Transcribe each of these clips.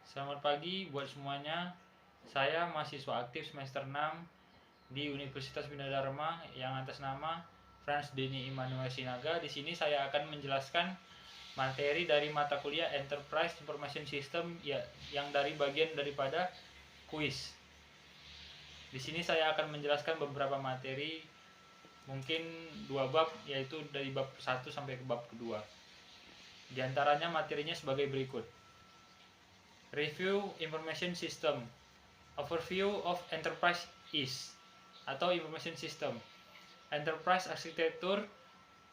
Selamat pagi buat semuanya. Saya mahasiswa aktif semester 6 di Universitas Bina Dharma yang atas nama Frans Denny Immanuel Sinaga. Di sini saya akan menjelaskan materi dari mata kuliah Enterprise Information System yang dari bagian daripada kuis. Di sini saya akan menjelaskan beberapa materi, mungkin 2 bab, yaitu dari bab 1 sampai ke bab kedua. Di antaranya materinya sebagai berikut. Review Information System. Overview of Enterprise is atau Information System. Enterprise Architecture,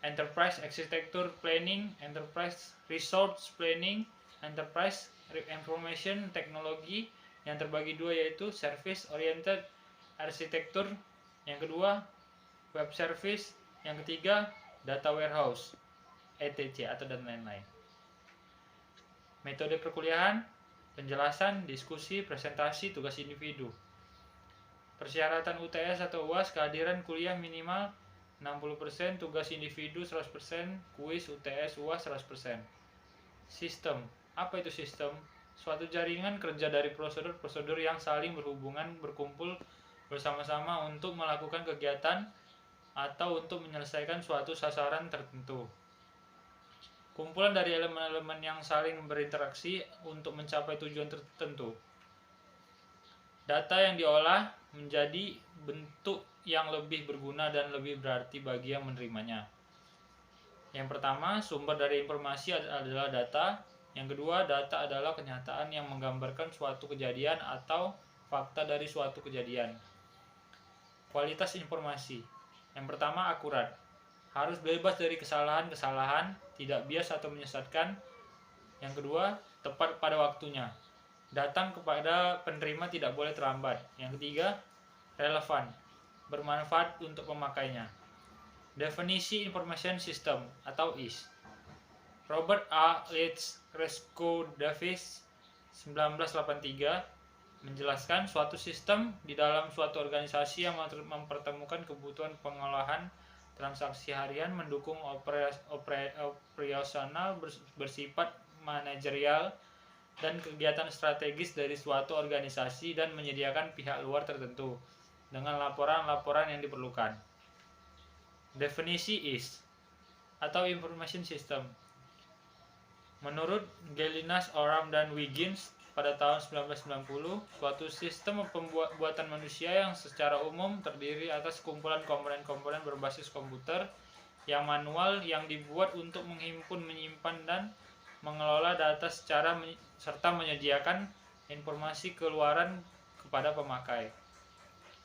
Enterprise Architecture Planning, Enterprise Resource Planning, Enterprise Information Technology. Yang terbagi dua yaitu Service Oriented Architecture, yang kedua Web Service, yang ketiga Data Warehouse, ETC atau dan lain-lain. Metode perkuliahan: penjelasan, diskusi, presentasi, tugas individu. Persyaratan UTS atau UAS: kehadiran kuliah minimal 60%, tugas individu 100%, kuis UTS UAS 100%. Sistem. Apa itu sistem? Suatu jaringan kerja dari prosedur-prosedur yang saling berhubungan, berkumpul bersama-sama untuk melakukan kegiatan atau untuk menyelesaikan suatu sasaran tertentu. Kumpulan dari elemen-elemen yang saling berinteraksi untuk mencapai tujuan tertentu. Data yang diolah menjadi bentuk yang lebih berguna dan lebih berarti bagi yang menerimanya. Yang pertama, sumber dari informasi adalah data. Yang kedua, data adalah kenyataan yang menggambarkan suatu kejadian atau fakta dari suatu kejadian. Kualitas informasi. Yang pertama, akurat. Harus bebas dari kesalahan-kesalahan, tidak bias atau menyesatkan. Yang kedua, tepat pada waktunya. Datang kepada penerima tidak boleh terlambat. Yang ketiga, relevan, bermanfaat untuk pemakainya. Definisi Information System atau IS. Robert A. Leach Resco Davis 1983 menjelaskan suatu sistem di dalam suatu organisasi yang mempertemukan kebutuhan pengolahan transaksi harian, mendukung operasional bersifat manajerial dan kegiatan strategis dari suatu organisasi dan menyediakan pihak luar tertentu dengan laporan-laporan yang diperlukan. Definisi IS atau Information System. Menurut Gelinas, Oram, dan Wiggins pada tahun 1990, suatu sistem pembuatan manusia yang secara umum terdiri atas kumpulan komponen-komponen berbasis komputer yang manual yang dibuat untuk menghimpun, menyimpan, dan mengelola data serta menyediakan informasi keluaran kepada pemakai.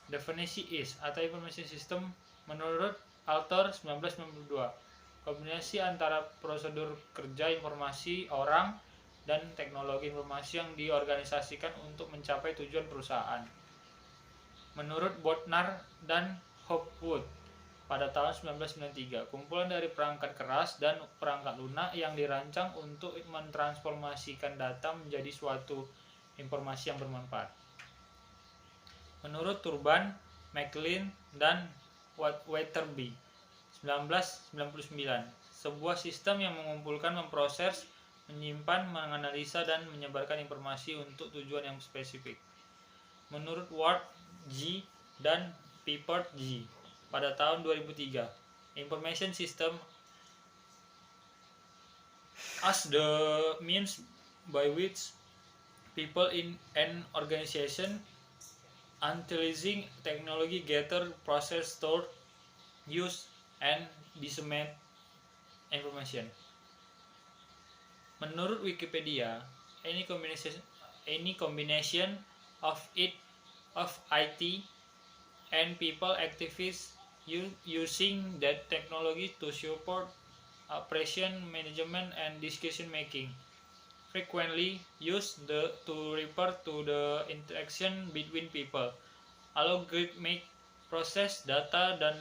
Definisi IS atau Information System menurut Alter 1992, kombinasi antara prosedur kerja informasi orang dan teknologi informasi yang diorganisasikan untuk mencapai tujuan perusahaan. Menurut Bodnar dan Hopwood pada tahun 1993, kumpulan dari perangkat keras dan perangkat lunak yang dirancang untuk mentransformasikan data menjadi suatu informasi yang bermanfaat. Menurut Turban, McLean, dan Weatherby 1999, sebuah sistem yang mengumpulkan, memproses, menyimpan, menganalisa, dan menyebarkan informasi untuk tujuan yang spesifik. Menurut Ward G. dan Pippert G. pada tahun 2003, Information System as the means by which people in an organization utilizing technology gather, process, store, use, and disseminate information. Menurut Wikipedia, any combination of IT and people activists using that technology to support operation, management, and decision making, frequently used to refer to the interaction between people, algorithmic proses, data, dan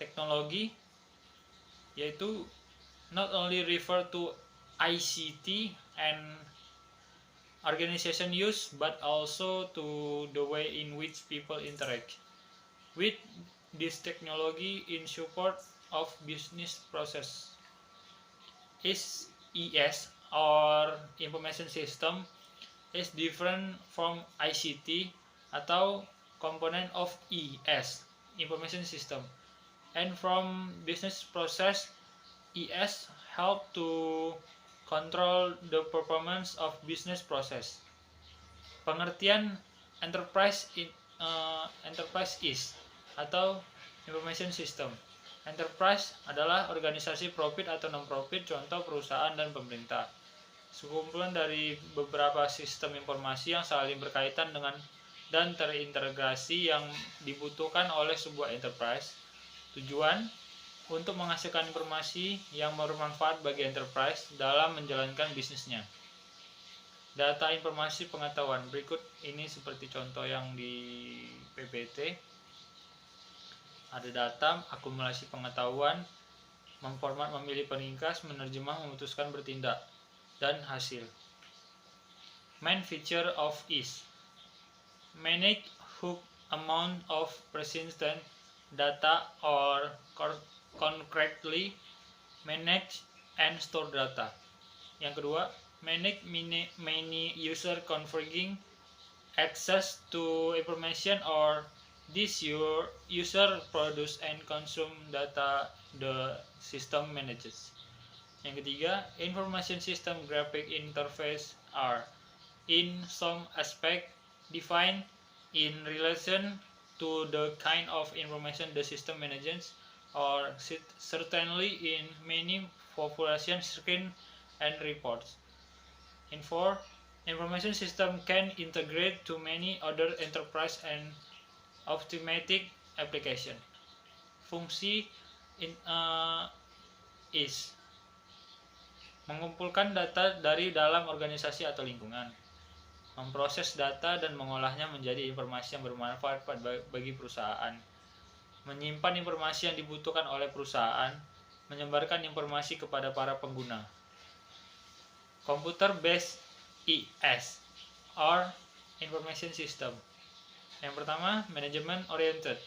teknologi, yaitu not only refer to ICT and organization use but also to the way in which people interact with this technology in support of business process. IS or Information System is different from ICT atau component of ES, information system, and from business process. ES help to control the performance of business process. Pengertian enterprise is atau information system. Enterprise adalah organisasi profit atau non-profit, contoh perusahaan dan pemerintah. Sekumpulan dari beberapa sistem informasi yang saling berkaitan dengan dan terintegrasi yang dibutuhkan oleh sebuah enterprise. Tujuan untuk menghasilkan informasi yang bermanfaat bagi enterprise dalam menjalankan bisnisnya. Data informasi pengetahuan berikut ini seperti contoh yang di PPT. Ada data, akumulasi pengetahuan, memformat, memilih peringkas, menerjemah, memutuskan, bertindak, dan hasil. Main feature of is manage huge amount of persistent data or concretely manage and store data. Yang kedua, manage many user configuring access to information or this your user produce and consume data the system manages. Yang ketiga, information system graphic interface are in some aspect defined in relation to the kind of information the system manages, or certainly in many population screen and reports. In 4, information system can integrate to many other enterprise and automatic application. Fungsi is mengumpulkan data dari dalam organisasi atau lingkungan, memproses data dan mengolahnya menjadi informasi yang bermanfaat bagi perusahaan, menyimpan informasi yang dibutuhkan oleh perusahaan, menyebarkan informasi kepada para pengguna. Computer based IS or information system. Yang pertama, management oriented,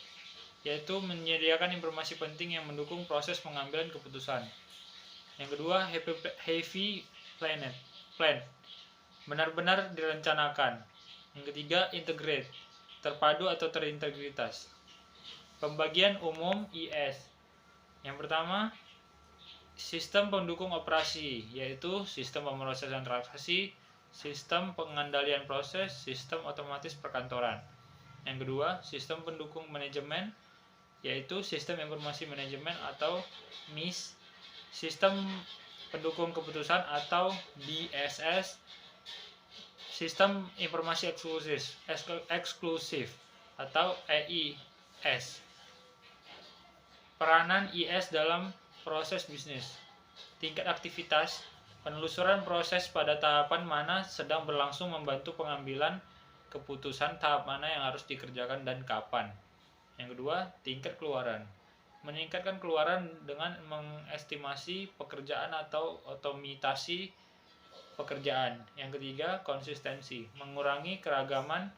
yaitu menyediakan informasi penting yang mendukung proses pengambilan keputusan. Yang kedua, heavy plan, benar-benar direncanakan. Yang ketiga, integrate, terpadu atau terintegritas. Pembagian umum IS. Yang pertama, sistem pendukung operasi, yaitu sistem pemrosesan transaksi, sistem pengendalian proses, sistem otomatis perkantoran. Yang kedua, sistem pendukung manajemen, yaitu sistem informasi manajemen atau MIS, sistem pendukung keputusan atau DSS, sistem informasi eksklusif atau EIS. Peranan IS dalam proses bisnis. Tingkat aktivitas, penelusuran proses pada tahapan mana sedang berlangsung membantu pengambilan keputusan tahap mana yang harus dikerjakan dan kapan. Yang kedua, tingkat keluaran. Meningkatkan keluaran dengan mengestimasi pekerjaan atau otomatasi pekerjaan. Yang ketiga, konsistensi. Mengurangi keragaman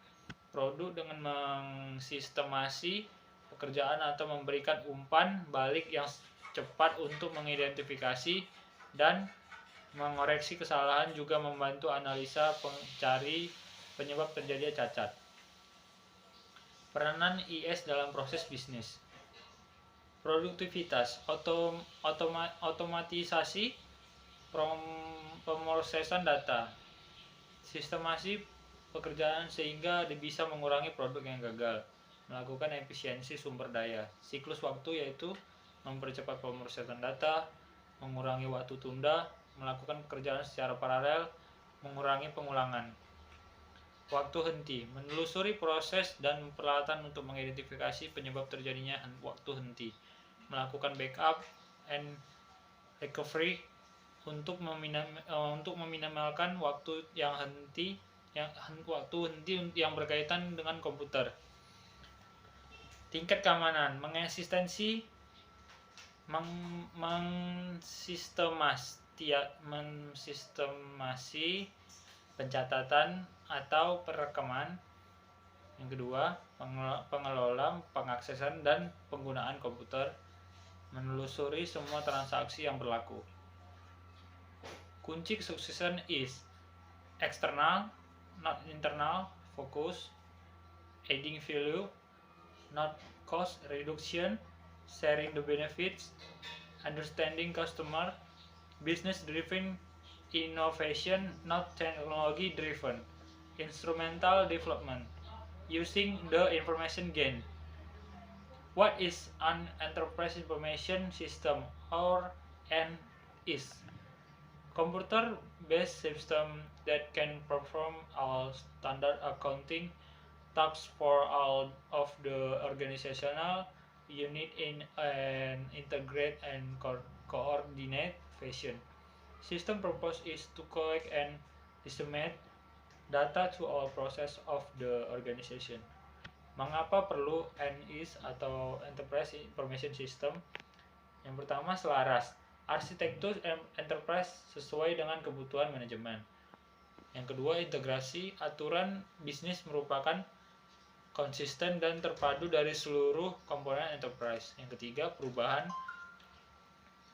produk dengan mensistemasi pekerjaan atau memberikan umpan balik yang cepat untuk mengidentifikasi dan mengoreksi kesalahan, juga membantu analisa pencari penyebab terjadinya cacat. Peranan IS dalam proses bisnis. Produktivitas, otomatisasi pemrosesan data, sistemasi pekerjaan sehingga bisa mengurangi produk yang gagal, melakukan efisiensi sumber daya. Siklus waktu, yaitu mempercepat pemrosesan data, mengurangi waktu tunda, melakukan pekerjaan secara paralel, mengurangi pengulangan. Waktu henti, menelusuri proses dan peralatan untuk mengidentifikasi penyebab terjadinya waktu henti, melakukan backup and recovery untuk meminimalkan waktu henti yang berkaitan dengan komputer. Tingkat keamanan, mensistemasi pencatatan atau perekaman. Yang kedua, pengelola, pengaksesan dan penggunaan komputer, menelusuri semua transaksi yang berlaku. Kunci kesuksesan is eksternal, not internal focus, adding value, not cost reduction, sharing the benefits, understanding customer, business driven innovation, not technology driven, instrumental development, using the information gained. What is an enterprise information system, or NIS? Computer-based system that can perform all standard accounting tasks for all of the organizational unit in an integrate and coordinate fashion. System purpose is to collect and disseminate data to all process of the organization. Mengapa perlu NIS atau Enterprise Information System? Yang pertama, selaras. Arsitektur enterprise sesuai dengan kebutuhan manajemen. Yang kedua, integrasi. Aturan bisnis merupakan konsisten dan terpadu dari seluruh komponen enterprise. Yang ketiga, perubahan.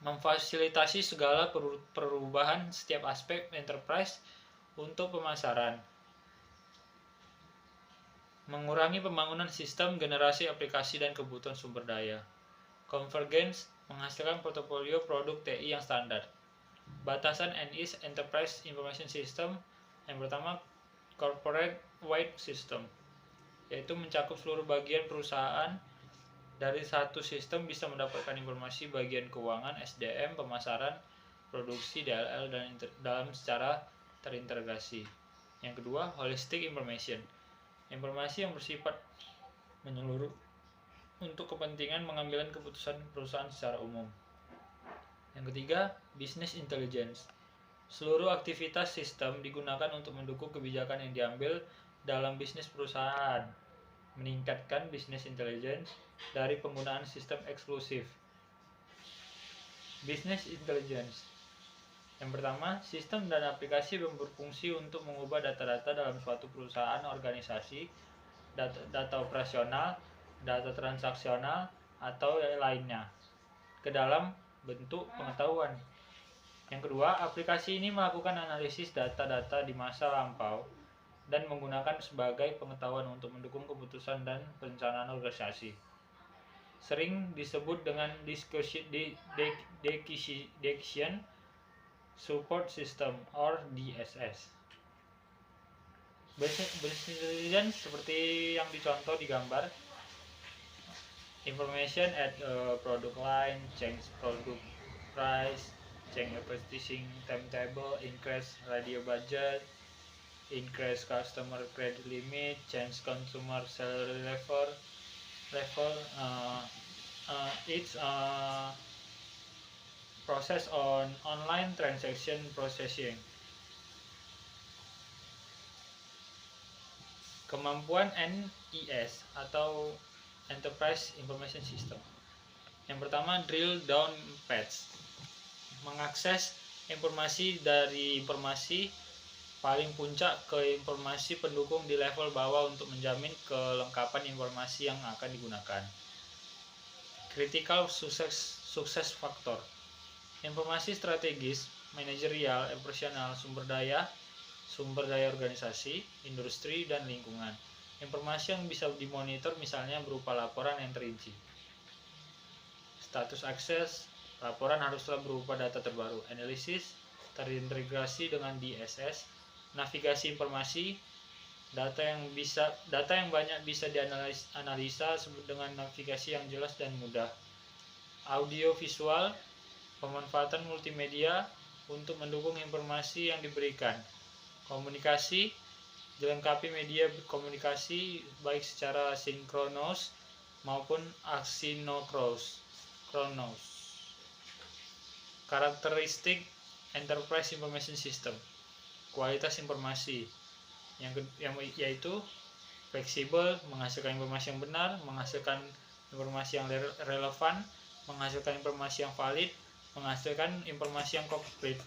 Memfasilitasi segala perubahan setiap aspek enterprise untuk pemasaran. Mengurangi pembangunan sistem, generasi aplikasi, dan kebutuhan sumber daya. Convergence, menghasilkan portofolio produk TI yang standar. Batasan NIS Enterprise Information System. Yang pertama, Corporate Wide System, yaitu mencakup seluruh bagian perusahaan. Dari satu sistem bisa mendapatkan informasi bagian keuangan, SDM, pemasaran, produksi, DLL, dan dalam secara terintegrasi. Yang kedua, Holistic Information, informasi yang bersifat menyeluruh untuk kepentingan mengambil keputusan perusahaan secara umum. Yang ketiga, Business Intelligence, seluruh aktivitas sistem digunakan untuk mendukung kebijakan yang diambil dalam bisnis perusahaan. Meningkatkan business intelligence dari penggunaan sistem eksklusif. Business intelligence. Yang pertama, sistem dan aplikasi yang berfungsi untuk mengubah data-data dalam suatu perusahaan organisasi, data operasional, data transaksional, atau lainnya, ke dalam bentuk pengetahuan. Yang kedua, aplikasi ini melakukan analisis data-data di masa lampau dan menggunakan sebagai pengetahuan untuk mendukung keputusan dan perencanaan organisasi. Sering disebut dengan Decision Support System or DSS. Business intelligence seperti yang dicontoh di gambar. Information at product line, change product price, change purchasing timetable, increase radio budget, increase customer credit limit, change consumer salary level. It's process on online transaction processing. Kemampuan NIS atau Enterprise Information System. Yang pertama, drill down patch, mengakses informasi dari informasi paling puncak ke informasi pendukung di level bawah untuk menjamin kelengkapan informasi yang akan digunakan. Critical success factor, informasi strategis, manajerial, operasional, sumber daya organisasi, industri, dan lingkungan. Informasi yang bisa dimonitor misalnya berupa laporan yang terinci. Status akses, laporan haruslah berupa data terbaru. Analisis, terintegrasi dengan DSS. Navigasi informasi, data yang banyak bisa dianalisa dengan navigasi yang jelas dan mudah. Audio visual, pemanfaatan multimedia untuk mendukung informasi yang diberikan. Komunikasi, dilengkapi media komunikasi baik secara sinkronos maupun asinkronos. Karakteristik Enterprise Information System, kualitas informasi yang yaitu fleksibel, menghasilkan informasi yang benar, menghasilkan informasi yang relevan, menghasilkan informasi yang valid, menghasilkan informasi yang komplit.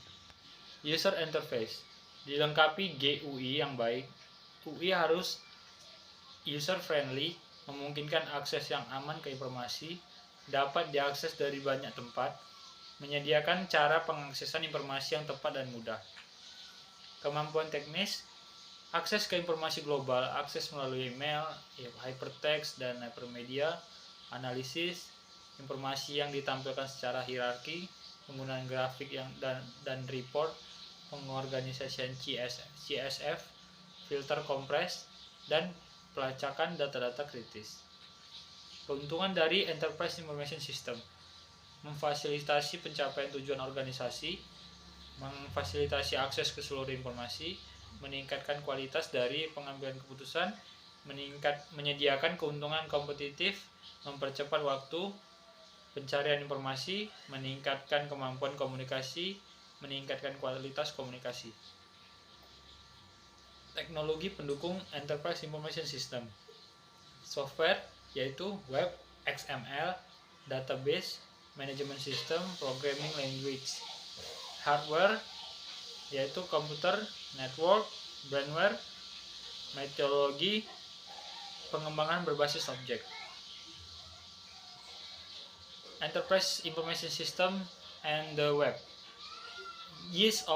User interface, dilengkapi GUI yang baik. UI harus user friendly, memungkinkan akses yang aman ke informasi, dapat diakses dari banyak tempat, menyediakan cara pengaksesan informasi yang tepat dan mudah. Kemampuan teknis, Akses ke informasi global, akses melalui email, hypertext dan hypermedia, analisis, informasi yang ditampilkan secara hierarki, penggunaan grafik dan report, pengorganisasian CSF, filter kompres, dan pelacakan data-data kritis. Keuntungan dari Enterprise Information System: memfasilitasi pencapaian tujuan organisasi, memfasilitasi akses ke seluruh informasi, meningkatkan kualitas dari pengambilan keputusan, menyediakan keuntungan kompetitif, mempercepat waktu pencarian informasi, meningkatkan kemampuan komunikasi, meningkatkan kualitas komunikasi. Teknologi pendukung Enterprise Information System: software yaitu web, XML, database, management system, programming language. Hardware yaitu komputer, network, brandware, metodologi pengembangan berbasis objek. Enterprise Information System and the web. Use.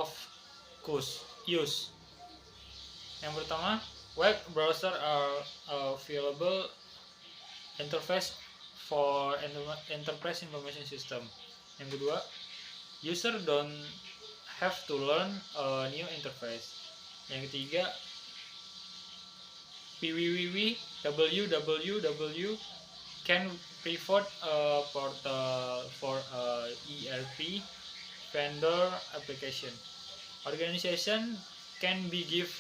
Yang pertama, web browser are available interface for Enterprise Information System. Yang kedua, user don't have to learn a new interface. Yang ketiga, www can provide a portal for a ERP vendor application. Organization can be give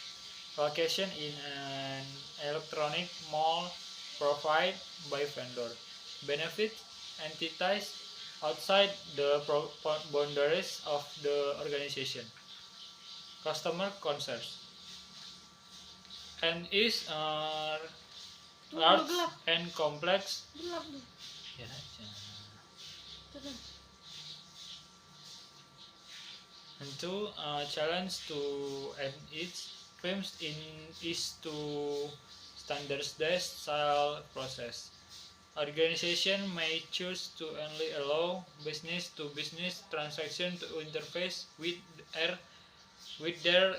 location in an electronic mall provided by vendor. Benefit entities outside the boundaries of the organization. Customer concerns and is large and complex. And two, challenge to and its firms is to standardize style process. Organization may choose to only allow business-to-business transaction to interface with their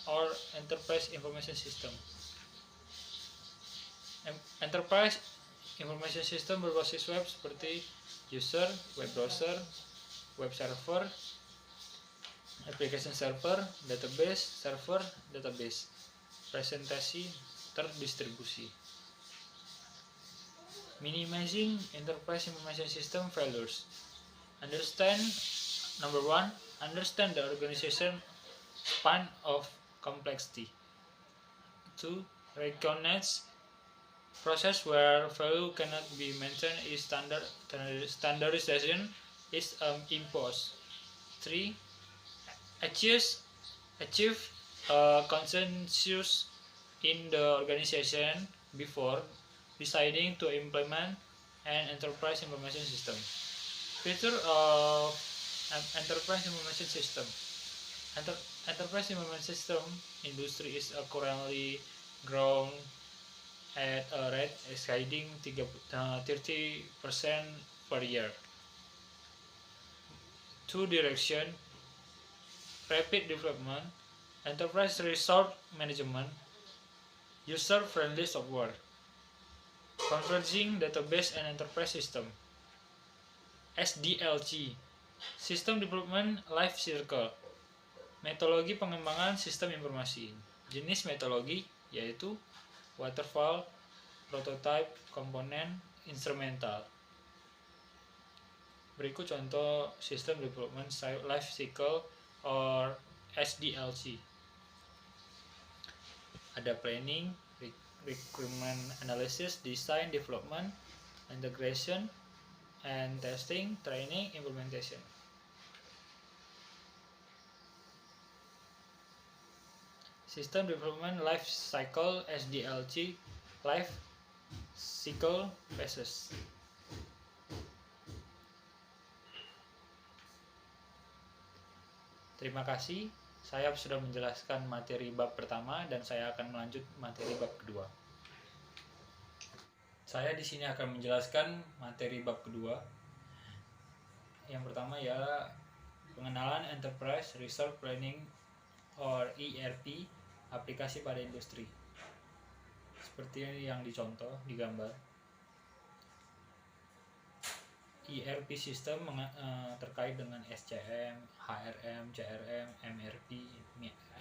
or enterprise information system. Enterprise information system berbasis web seperti user, web browser, web server, application server, database, presentasi terdistribusi. Minimizing enterprise information system failures. Number one, understand the organization span of complexity. 2. Recognize process where value cannot be maintained is standardization is imposed. 3. Achieve consensus in the organization before deciding to implement an enterprise information system. Feature of enterprise information system. Enterprise information system industry is currently growing at a rate exceeding 30% per year. 2 direction: rapid development, enterprise resource management, user-friendly software, converging database and enterprise system. SDLC, System Development Life Cycle, metodologi pengembangan sistem informasi. Jenis metodologi yaitu waterfall, prototype, komponen, instrumental. Berikut contoh System Development Life Cycle or SDLC. Ada planning, requirement analysis, design, development, integration, and testing, training, implementation. System Development Life Cycle SDLC Life Cycle Phases. Terima kasih, saya sudah menjelaskan materi bab pertama dan saya akan melanjut materi bab kedua. Saya di sini akan menjelaskan materi bab kedua. Yang pertama ya pengenalan Enterprise Resource Planning or ERP, aplikasi pada industri. Seperti yang dicontoh di gambar. ERP sistem terkait dengan SCM, HRM, CRM, MRP,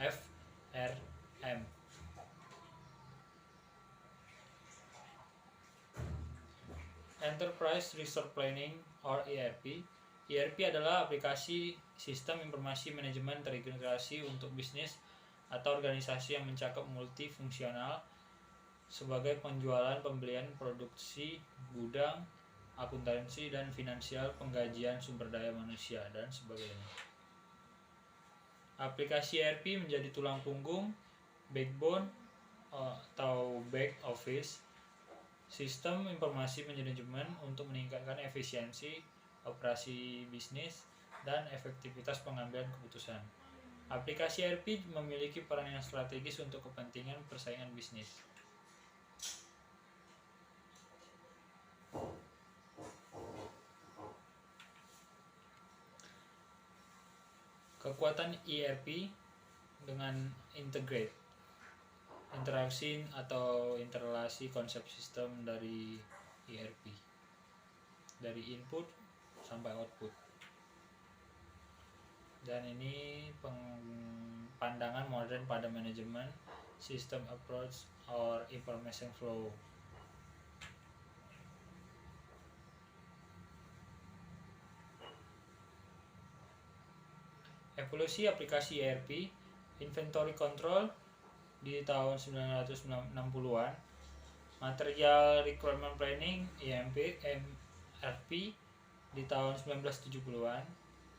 FRM. Enterprise Resource Planning or ERP. ERP adalah aplikasi sistem informasi manajemen terintegrasi untuk bisnis atau organisasi yang mencakup multifungsional sebagai penjualan, pembelian, produksi, gudang, akuntansi dan finansial, penggajian, sumber daya manusia, dan sebagainya. Aplikasi ERP menjadi tulang punggung, backbone atau back office sistem informasi manajemen untuk meningkatkan efisiensi operasi bisnis dan efektivitas pengambilan keputusan. Aplikasi ERP memiliki peran yang strategis untuk kepentingan persaingan bisnis. Kekuatan ERP dengan integrate, interaksi atau interrelasi konsep sistem dari ERP, dari input sampai output. Dan ini pandangan modern pada manajemen system approach or information flow. Evolusi aplikasi ERP, inventory control di tahun 1960-an, material requirement planning MRP di tahun 1970-an,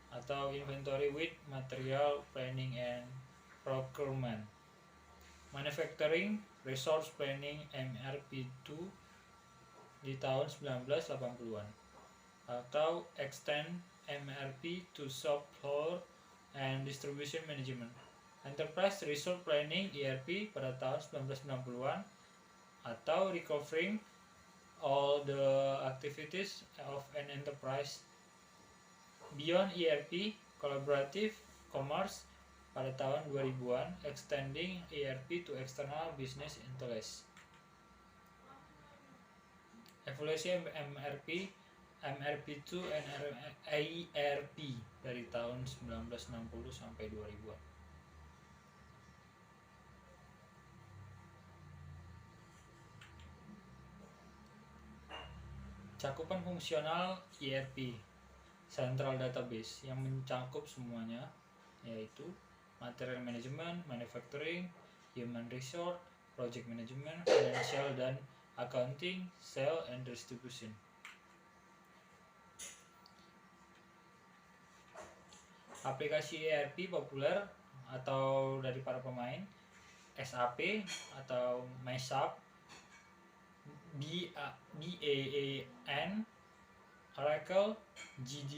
atau inventory with material planning and procurement. Manufacturing resource planning MRP2 di tahun 1980-an, atau extend MRP to shop floor and distribution management. Enterprise Resource Planning ERP pada tahun 1990-an, atau recovering all the activities of an enterprise beyond ERP. Collaborative Commerce pada tahun 2000-an, extending ERP to external business intelligence. Evolusi MRP2 and ERP dari tahun 1960 sampai 2000-an. Cakupan fungsional ERP, Central Database, yang mencakup semuanya, yaitu material management, manufacturing, human resource, project management, financial dan accounting, sale and distribution. Aplikasi ERP populer atau dari para pemain: SAP atau MASAP, BAAN, Oracle, GD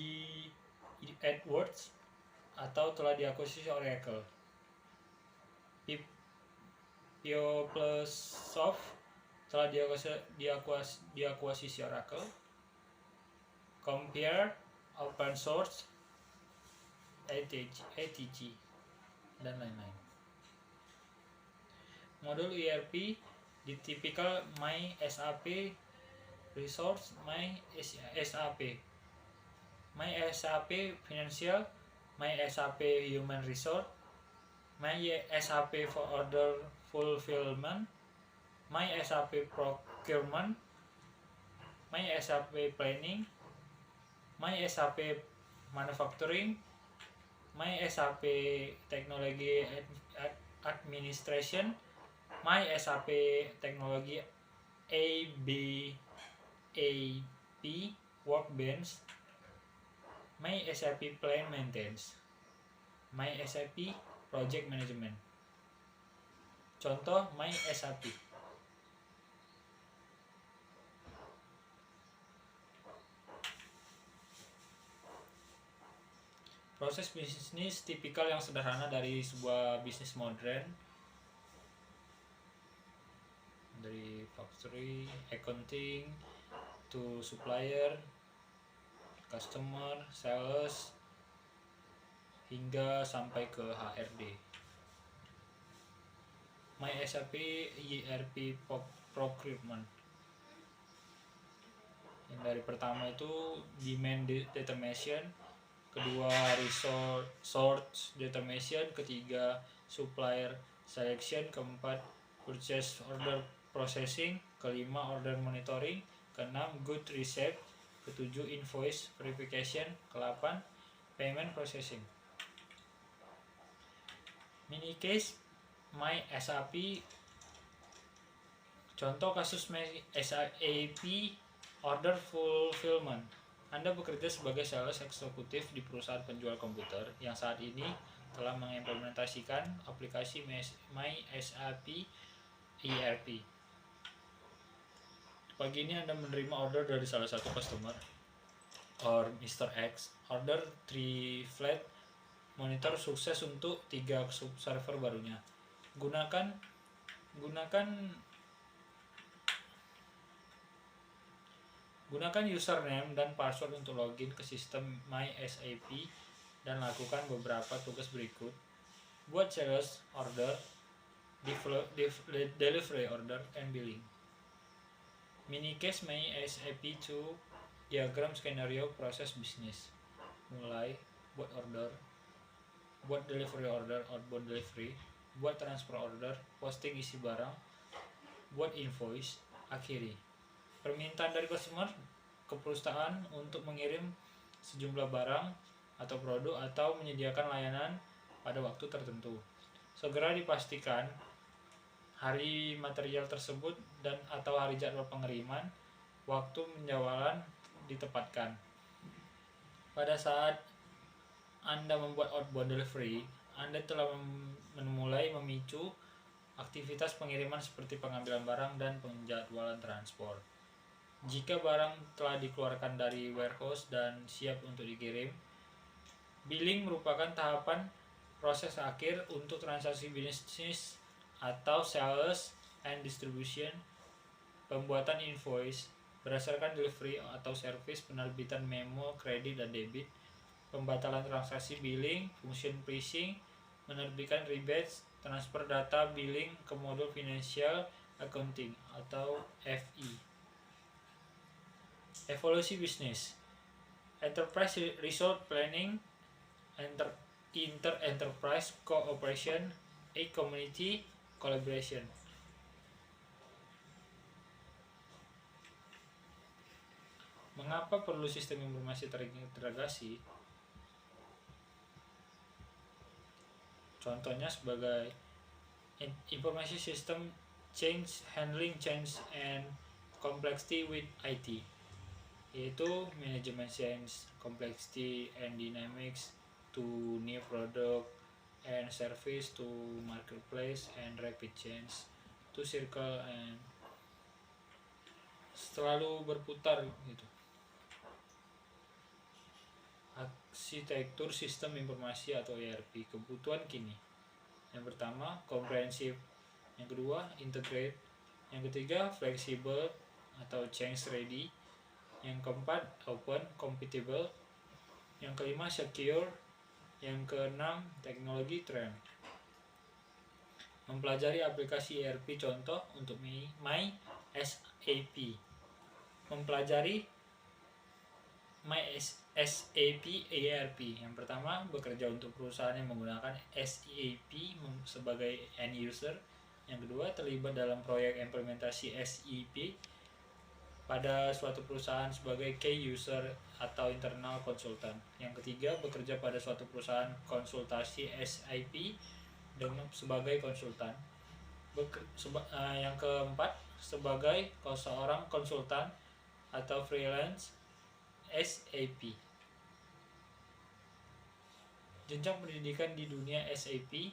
Edwards atau telah diakuisisi Oracle, PeopleSoft telah diakuisisi Oracle, Compare, Open Source, ATG, dan lain-lain. Modul ERP di tipikal My SAP Resource, My SAP Financial, My SAP Human Resource, My SAP for Order Fulfillment, My SAP Procurement, My SAP Planning, My SAP Manufacturing, My SAP Technology Administration, My SAP Technology ABAP Workbench, My SAP Plant Maintenance, My SAP Project Management. Contoh My SAP. Proses bisnis tipikal yang sederhana dari sebuah bisnis modern, dari factory, accounting, to supplier, customer, sales, hingga sampai ke HRD. My SAP ERP Procurement. Yang dari pertama itu demand determination, kedua resource determination, ketiga supplier selection, keempat purchase order processing, kelima order monitoring, keenam good receipt, ketujuh invoice verification, ke-8 payment processing. Mini case My SAP. Contoh kasus My SAP order fulfillment. Anda bekerja sebagai sales eksekutif di perusahaan penjual komputer yang saat ini telah mengimplementasikan aplikasi My SAP ERP. Pagi ini Anda menerima order dari salah satu customer or Mr. X. Order 3 flat monitor sukses untuk 3 server barunya. Gunakan username dan password untuk login ke sistem My SAP dan lakukan beberapa tugas berikut. Buat sales order, delivery order, and billing. Mini case My SAP 2 diagram skenario proses bisnis. Mulai buat order, buat delivery order, outbound delivery, buat transfer order, posting isi barang, buat invoice, akhiri. Permintaan dari customer ke perusahaan untuk mengirim sejumlah barang atau produk atau menyediakan layanan pada waktu tertentu. Segera dipastikan hari material tersebut dan atau hari jadwal pengiriman, waktu penjualan ditempatkan. Pada saat Anda membuat outbound delivery, Anda telah memulai memicu aktivitas pengiriman seperti pengambilan barang dan penjadwalan transport. Jika barang telah dikeluarkan dari warehouse dan siap untuk dikirim, billing merupakan tahapan proses akhir untuk transaksi bisnis atau sales and distribution, pembuatan invoice berdasarkan delivery atau service, penerbitan memo kredit dan debit, pembatalan transaksi billing, function pricing, menerbitkan rebates, transfer data billing ke modul financial accounting atau FI. Evolusi bisnis, enterprise resource planning, inter-enterprise cooperation, community collaboration. Mengapa perlu sistem informasi terintegrasi? Contohnya sebagai information system handling change and complexity with IT, yaitu management change, complexity and dynamics to new product and service to marketplace and rapid change to circle and selalu berputar gitu. Arsitektur sistem informasi atau ERP, kebutuhan kini. Yang pertama, comprehensive. Yang kedua, integrate. Yang ketiga, flexible atau change ready. Yang keempat, open, compatible. Yang kelima, secure. Yang keenam, teknologi trend. Mempelajari aplikasi ERP contoh untuk My SAP. Mempelajari My SAP ERP. Yang pertama, bekerja untuk perusahaan yang menggunakan SAP sebagai end user. Yang kedua, terlibat dalam proyek implementasi SAP pada suatu perusahaan sebagai key user atau internal konsultan. Yang ketiga, bekerja pada suatu perusahaan konsultasi SAP sebagai konsultan. Yang keempat, sebagai seorang konsultan atau freelance SAP. Jenjang pendidikan di dunia SAP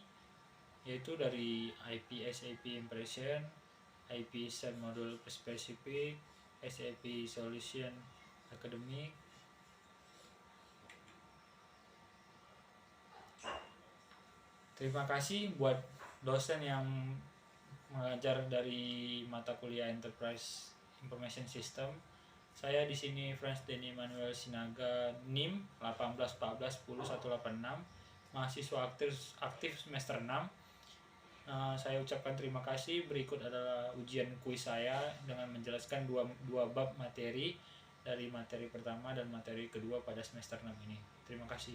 yaitu dari IP SAP Impression, IP Set Module Specific, SAP Solution Academic. Terima kasih buat dosen yang mengajar dari mata kuliah Enterprise Information System. Saya di sini Frans Denny Manuel Sinaga, NIM 1814 10 186, mahasiswa aktif semester 6. Saya ucapkan terima kasih. Berikut adalah ujian kuis saya dengan menjelaskan dua bab materi dari materi pertama dan materi kedua pada semester 6 ini. Terima kasih.